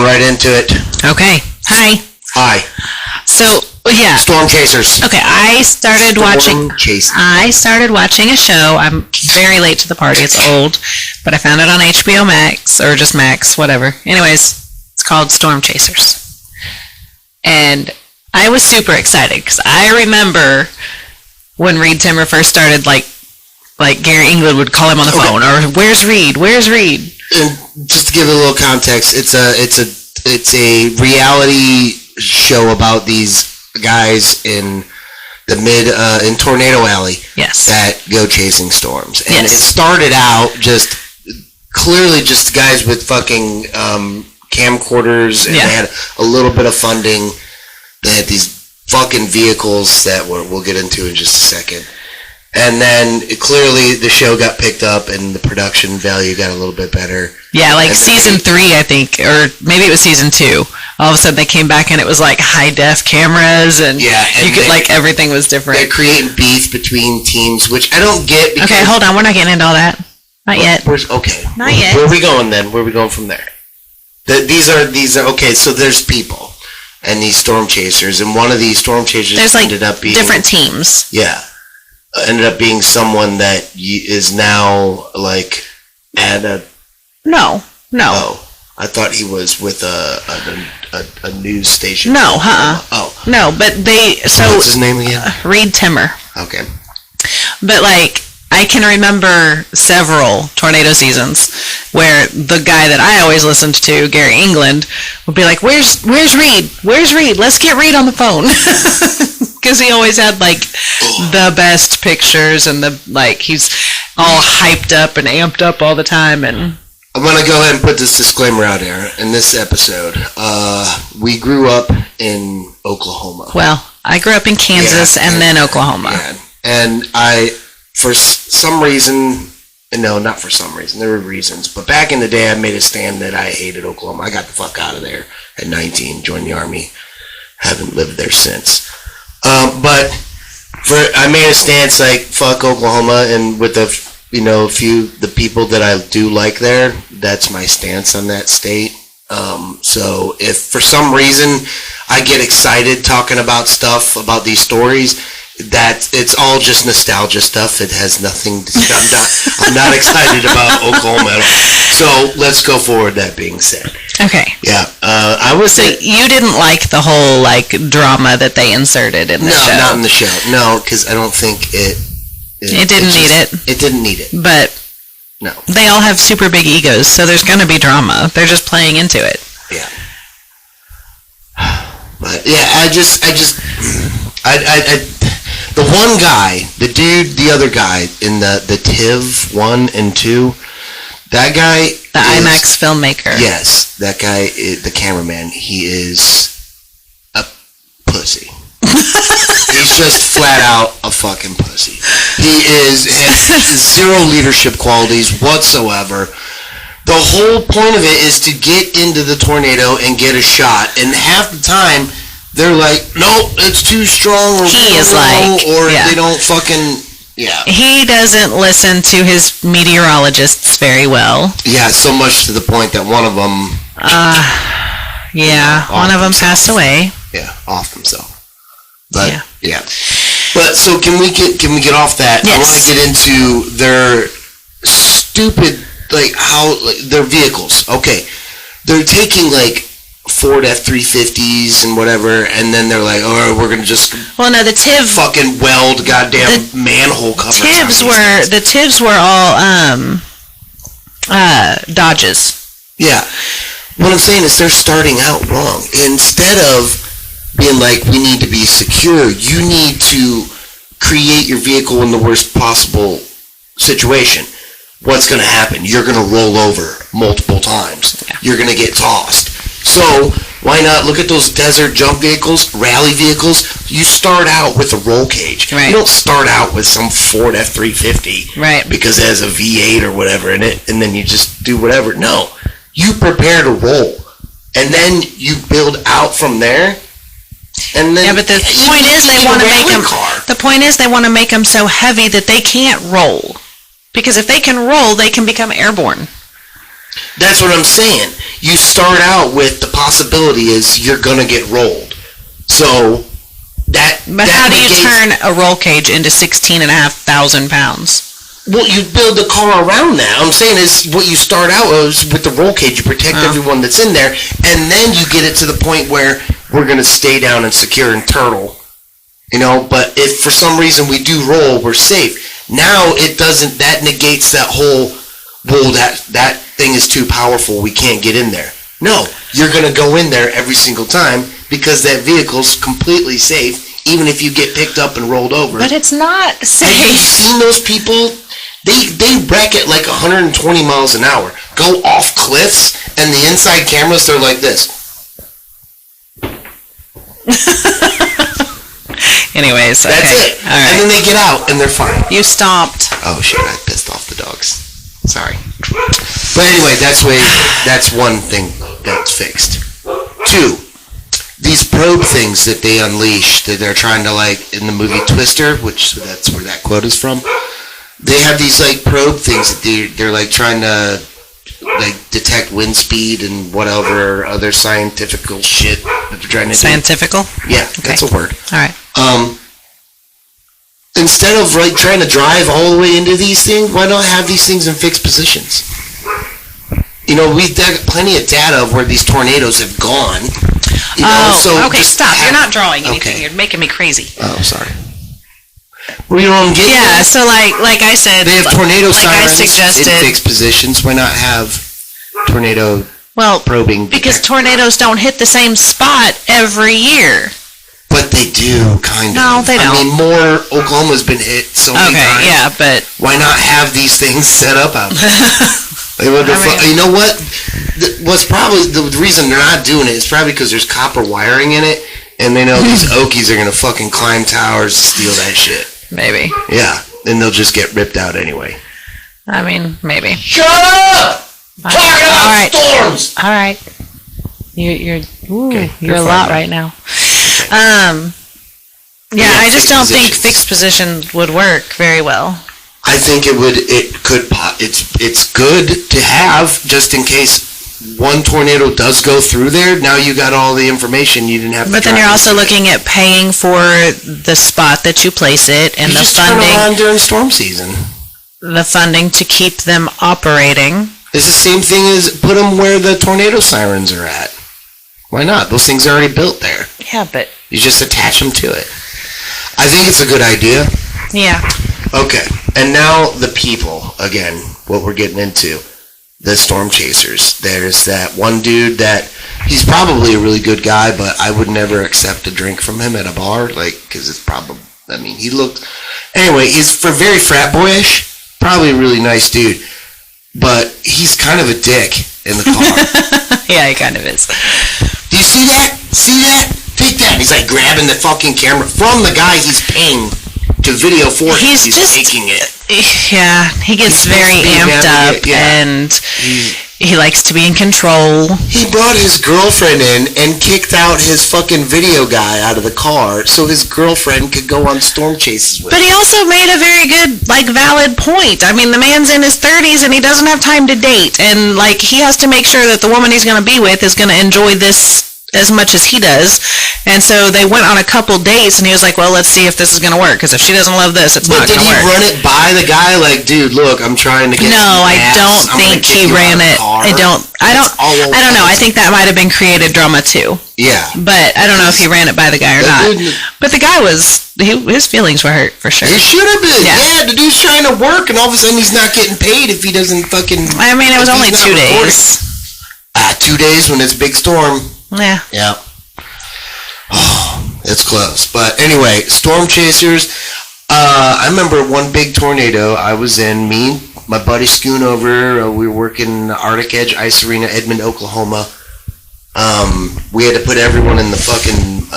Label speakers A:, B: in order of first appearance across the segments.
A: right into it.
B: Okay. Hi. So, yeah.
A: Storm Chasers.
B: Okay, I started watching a show. I'm very late to the party. It's old, but I found it on HBO Max, or just Max, whatever. Anyways, it's called Storm Chasers. And I was super excited, because I remember when Reed Timmer first started, like Gary England would call him on the phone, or where's Reed?
A: And just to give it a little context, it's a reality show about these guys in the in Tornado Alley.
B: Yes.
A: That go chasing storms. And
B: yes.
A: It started out just clearly just guys with fucking camcorders, and they had a little bit of funding. They had these fucking vehicles that we'll get into in just a second. And then clearly the show got picked up and the production value got a little bit better.
B: Yeah, like season 3, I think, or maybe it was season 2. All of a sudden they came back and it was like high def cameras, and you could like everything was different.
A: They're creating beef between teams, which I don't get.
B: Okay, hold on, we're not getting into all that. Not yet.
A: Not
B: yet.
A: Where are we going then? Where are we going from there? These are okay. So there's people and these storm chasers, and one of these storm chasers ended up being
B: different teams.
A: Yeah. Ended up being someone that is now like at a...
B: No.
A: Oh, I thought he was with a news station.
B: No,
A: Oh.
B: No, but
A: what's his name again?
B: Reed Timmer.
A: Okay.
B: But like, I can remember several tornado seasons where the guy that I always listened to, Gary England, would be like, Where's Reed? Where's Reed? Let's get Reed on the phone. Because he always had like the best pictures, and he's all hyped up and amped up all the time. And
A: I'm going to go ahead and put this disclaimer out here in this episode. We grew up in Oklahoma.
B: Well, I grew up in Kansas and then Oklahoma.
A: Yeah. And for some reason, no, not for some reason, there were reasons, but back in the day I made a stand that I hated Oklahoma. I got the fuck out of there at 19, joined the Army, haven't lived there since. But I made a stance like, fuck Oklahoma, and with the people that I do like there, that's my stance on that state. So if for some reason I get excited talking about these stories, that it's all just nostalgia stuff. It has nothing to, I'm not excited about Oklahoma at all. So let's go forward, that being said.
B: Okay.
A: Yeah.
B: You didn't like the whole like drama that they inserted in the show?
A: No, not in the show. No, because I don't think it
B: didn't need it.
A: It didn't need it.
B: But
A: no. They
B: all have super big egos, so there's going to be drama. They're just playing into it.
A: Yeah. But yeah, the one guy, the other guy in the TIV 1 and 2, that guy...
B: The IMAX filmmaker.
A: Yes, that guy, the cameraman, he is a pussy. He's just flat out a fucking pussy. He has zero leadership qualities whatsoever. The whole point of it is to get into the tornado and get a shot, and half the time... They're like, nope, it's too strong, or they don't fucking,
B: He doesn't listen to his meteorologists very well.
A: Yeah, so much to the point that one of them...
B: one of them passed away.
A: Yeah, off himself. But, yeah. But, so can we get off that?
B: Yes.
A: I want to get into their stupid, their vehicles. Okay, they're taking, Ford F-350s and whatever, and then they're like, oh, we're gonna just
B: the TIV
A: fucking weld goddamn manhole covers.
B: The TIVs were all Dodges.
A: Yeah. What I'm saying is they're starting out wrong. Instead of being like, we need to be secure, you need to create your vehicle in the worst possible situation. What's gonna happen? You're gonna roll over multiple times. Yeah. You're gonna get tossed. So, why not look at those desert jump vehicles, rally vehicles? You start out with a roll cage.
B: Right.
A: You don't start out with some Ford F-350 because it has a V8 or whatever in it, and then you just do whatever. No. You prepare to roll, and then you build out from there. And then
B: but the point is they want to make them. The point is they want to make them so heavy that they can't roll, because if they can roll, they can become airborne.
A: That's what I'm saying. You start out with the possibility is you're going to get rolled. So
B: But how do you turn a roll cage into 16,500 pounds?
A: Well, you build the car around that. I'm saying is what you start out is with the roll cage. You protect everyone that's in there, and then you get it to the point where we're going to stay down and secure and turtle. But if for some reason we do roll, we're safe. Now it doesn't. That negates that whole. Well, that thing is too powerful. We can't get in there. No, you're going to go in there every single time because that vehicle's completely safe. Even if you get picked up and rolled over.
B: But it's not safe.
A: Have you seen those people? They wreck at like 120 miles an hour. Go off cliffs, and the inside cameras, they're like this.
B: Anyways,
A: That's it.
B: All right.
A: And then they get out, and they're fine.
B: You stomped.
A: Oh, shit, I pissed off the dogs. Sorry. But anyway, that's one thing that's fixed. 2. These probe things that they unleash, that they're trying to, like, in the movie Twister, which that's where that quote is from, they have these, like, probe things that they're like, trying to, like, detect wind speed and whatever other scientifical shit that they're trying to do.
B: Scientifical?
A: Yeah, that's a word.
B: All right.
A: Instead of, like, trying to drive all the way into these things, why not have these things in fixed positions? We've got plenty of data of where these tornadoes have gone.
B: Okay, stop. You're not drawing anything. Okay. You're making me crazy.
A: Oh, sorry. Were you on getting
B: Yeah, so like I said,
A: they have tornado sirens
B: in
A: fixed positions. Why not have tornado probing?
B: Because tornadoes don't hit the same spot every year.
A: But they do, kind of.
B: No, they don't.
A: I mean, Oklahoma's been hit so many times.
B: Okay, yeah, but...
A: Why not have these things set up out there? You know what? What's probably the reason they're not doing it is probably because there's copper wiring in it, and they know these Okies are going to fucking climb towers to steal that shit.
B: Maybe.
A: Yeah, and they'll just get ripped out anyway.
B: I mean, maybe.
A: Shut up! Talking about storms!
B: All right. You're a lot right now.
A: Okay.
B: Yeah, I just don't think fixed position would work very well.
A: I think it's good to have just in case one tornado does go through there. Now you got all the information. You didn't have to.
B: But then you're also looking at paying for the spot that you place it and the funding.
A: Turn around during storm season.
B: The funding to keep them operating.
A: It's the same thing as put them where the tornado sirens are at. Why not? Those things are already built there.
B: Yeah, but
A: you just attach them to it. I think it's a good idea.
B: Yeah.
A: Okay. And now the people, again, what we're getting into, the storm chasers. There's that one dude that, he's probably a really good guy, but I would never accept a drink from him at a bar, because it's probably, he looked, anyway, he's very frat boyish, probably a really nice dude, but he's kind of a dick in the car.
B: Yeah, he kind of is.
A: Do you see that? See that? Take that. He's like grabbing the fucking camera from the guy he's paying to video for him. He's just taking it.
B: Yeah, he gets very amped up, and he likes to be in control. He
A: brought his girlfriend in and kicked out his fucking video guy out of the car so his girlfriend could go on storm chases with him.
B: But he also made a very good, valid point. I mean, the man's in his 30s and he doesn't have time to date, and he has to make sure that the woman he's going to be with is going to enjoy this as much as he does. And so they went on a couple dates, and he was like, well, let's see if this is going to work, because if she doesn't love this, it's not going to work.
A: But did he run it by the guy? Dude, look, I'm trying to get
B: No, I don't think he ran it. I don't know. I think that might have been creative drama too.
A: Yeah.
B: But I don't know if he ran it by the guy or not. But the guy his feelings were hurt for sure.
A: He should have been. Yeah, the dude's trying to work, and all of a sudden he's not getting paid if he doesn't fucking...
B: I mean, it was only 2 days.
A: 2 days when it's a big storm.
B: Yeah.
A: Yeah. Oh, it's close. But anyway, storm chasers. I remember one big tornado I was in. Me, my buddy Schoonover, we were working Arctic Edge Ice Arena, Edmond, Oklahoma. We had to put everyone in the fucking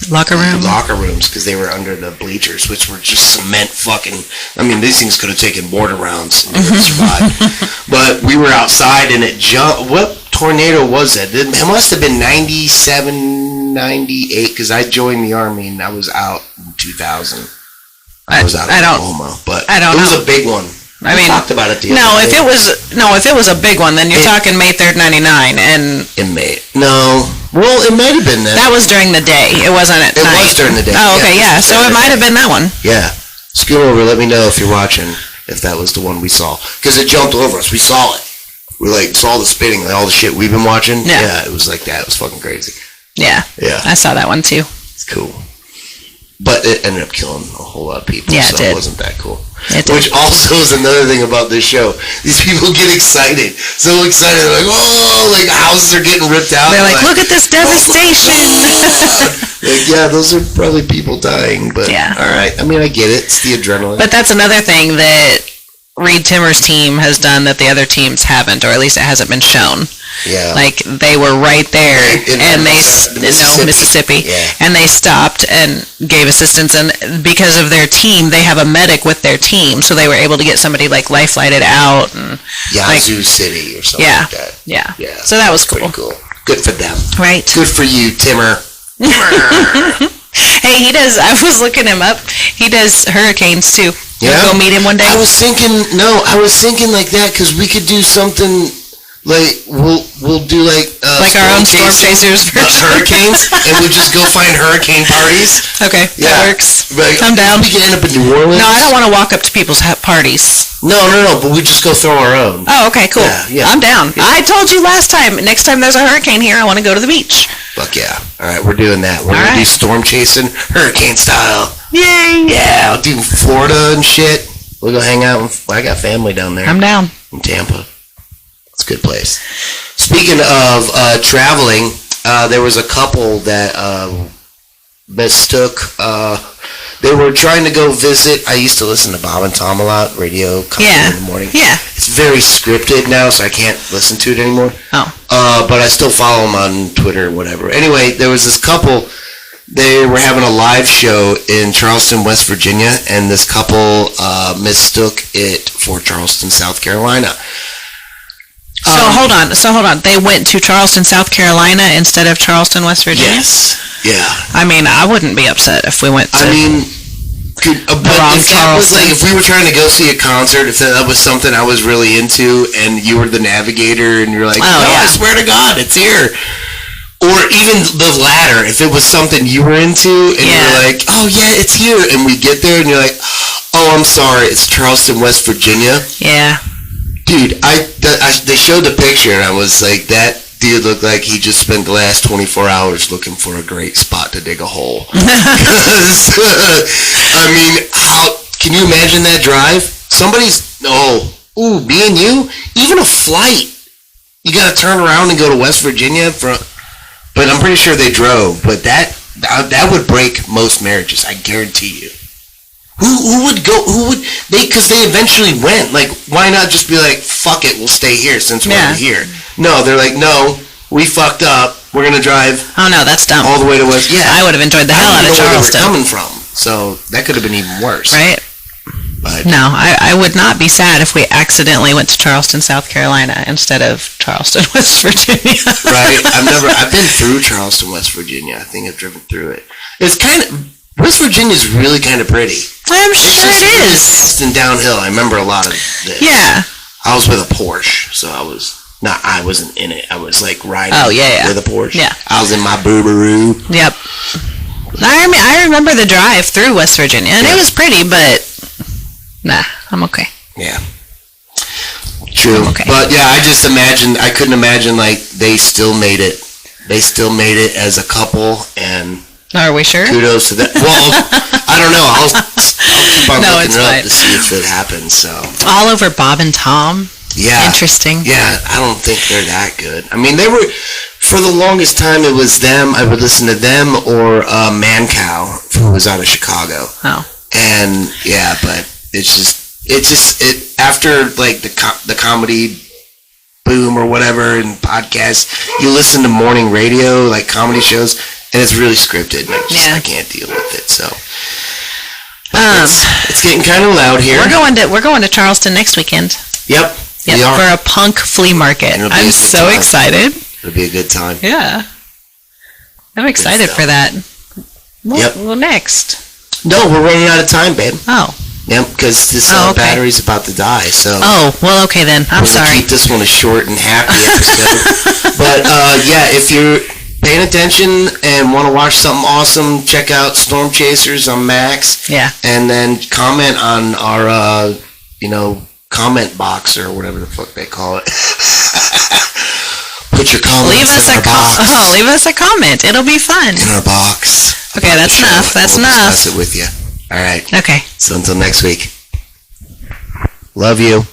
B: locker
A: rooms because they were under the bleachers, which were just cement fucking... these things could have taken mortar rounds and they would have survived. But we were outside and it jumped... What tornado was that? It must have been 97, 98, because I joined the Army and I was out in 2000. I was out in Oklahoma, but it was a big one.
B: I mean,
A: talked about it.
B: If it was a big one, then you're talking May 3rd, 99, and
A: in May. No, well, it might have been that.
B: That was during the day. It wasn't at night. It was
A: during the day.
B: Oh, okay, yeah. So it might have been that one.
A: Yeah. Scoot over. Let me know if you're watching. If that was the one we saw, because it jumped over us. We saw it. We saw the spinning, all the shit we've been watching. Yeah, it was like that. It was fucking crazy.
B: Yeah. I saw that one too.
A: It's cool. But it ended up killing a whole lot of people,
B: so
A: it wasn't that cool.
B: Which
A: also is another thing about this show. These people get excited. So excited. They're like, oh, houses are getting ripped out.
B: They're like, look at this devastation.
A: Yeah, those are probably people dying. But, all right. I mean, I get it. It's the adrenaline.
B: But that's another thing that Reed Timmer's team has done that the other teams haven't, or at least it hasn't been shown.
A: Yeah.
B: They were right there, and Mississippi, and they stopped and gave assistance, and because of their team, they have a medic with their team, so they were able to get somebody life flighted out. And,
A: Yazoo City or something like that.
B: Yeah. So that was cool.
A: Pretty cool. Good for them.
B: Right.
A: Good for you, Timmer.
B: Hey, he does. I was looking him up. He does hurricanes too.
A: Yeah.
B: Go meet him one day.
A: I was thinking like that, because we could do something. We'll do
B: our own storm chasers version.
A: Hurricanes, and we'll just go find hurricane parties.
B: Okay, that works. I'm down.
A: We can end up in New Orleans.
B: No, I don't want to walk up to people's parties.
A: No, but we just go throw our own.
B: Oh, okay, cool.
A: Yeah.
B: I'm down. Yeah. I told you last time. Next time there's a hurricane here, I want to go to the beach.
A: Fuck yeah! All right, we're doing that. We're gonna do storm chasing, hurricane style.
B: Yay!
A: Yeah, I'll do Florida and shit. We'll go hang out. I got family down there.
B: I'm down.
A: In Tampa. It's a good place. Speaking of traveling, there was a couple that mistook. They were trying to go visit. I used to listen to Bob and Tom a lot, radio in the morning.
B: Yeah.
A: It's very scripted now, so I can't listen to it anymore.
B: Oh.
A: But I still follow them on Twitter or whatever. Anyway, there was this couple. They were having a live show in Charleston, West Virginia, and this couple mistook it for Charleston, South Carolina.
B: So hold on. They went to Charleston, South Carolina instead of Charleston, West Virginia?
A: Yes. Yeah.
B: I mean, I wouldn't be upset if we went to
A: if we were trying to go see a concert, if that was something I was really into, and you were the navigator, and you're like, I swear to God, it's here. Or even the latter, if it was something you were into, and you're like, oh yeah, it's here, and we get there, and you're like, oh, I'm sorry, it's Charleston, West Virginia.
B: Yeah.
A: Dude, they showed the picture, and I was like, that dude looked like he just spent the last 24 hours looking for a great spot to dig a hole. Because, I mean, how can you imagine that drive? Me and you, even a flight, you got to turn around and go to West Virginia but I'm pretty sure they drove. But that would break most marriages, I guarantee you. Who would go? Because they eventually went. Like, why not just be like, fuck it, we'll stay here since we're here. No, they're like, no, we fucked up. We're gonna drive.
B: Oh no, that's dumb.
A: All the way to West. Yeah,
B: I would have enjoyed the hell out of Charleston.
A: Where they were coming from, so that could have been even worse.
B: Right.
A: But
B: no, I would not be sad if we accidentally went to Charleston, South Carolina instead of Charleston, West Virginia.
A: Right. I've been through Charleston, West Virginia. I think I've driven through it. It's kind of. West Virginia is really kind of pretty.
B: I'm sure it is.
A: It's fast and downhill. I remember a lot of this.
B: Yeah.
A: I was with a Porsche, so I wasn't in it. I was like riding with a Porsche.
B: Yeah.
A: I was in my Boobaroo.
B: Yep. I remember the drive through West Virginia, and it was pretty, but I'm okay.
A: Yeah. True.
B: Okay.
A: But yeah, I couldn't imagine like they still made it. They still made it as a couple, and
B: are we sure?
A: Kudos to that. Well, I don't know. I'll keep on looking it up to see if it happens. So
B: all over Bob and Tom.
A: Yeah.
B: Interesting.
A: Yeah, I don't think they're that good. I mean, they were for the longest time. It was them. I would listen to them or Mancow, who was out of Chicago.
B: Oh.
A: And yeah, but it's just after like the comedy boom or whatever and podcasts, you listen to morning radio like comedy shows. And it's really scripted, and I can't deal with it. So it's getting kind of loud here.
B: We're going to Charleston next weekend.
A: Yep.
B: For a punk flea market. I'm so excited.
A: It'll be a good time.
B: Yeah, I'm excited for that. Well, next.
A: No, we're running out of time, babe.
B: Oh.
A: Yep, because this battery's about to die, so...
B: Oh, well, okay then. I'm sorry.
A: Keep this one a short and happy episode. But, yeah, if you're paying attention and want to watch something awesome, check out Storm Chasers on Max.
B: Yeah.
A: And then comment on our, comment box or whatever the fuck they call it. Put your comments in our box.
B: Leave us a comment. It'll be fun.
A: In our box.
B: Okay, that's enough. That's enough.
A: Discuss it with you. All right.
B: Okay.
A: So until next week. Love you.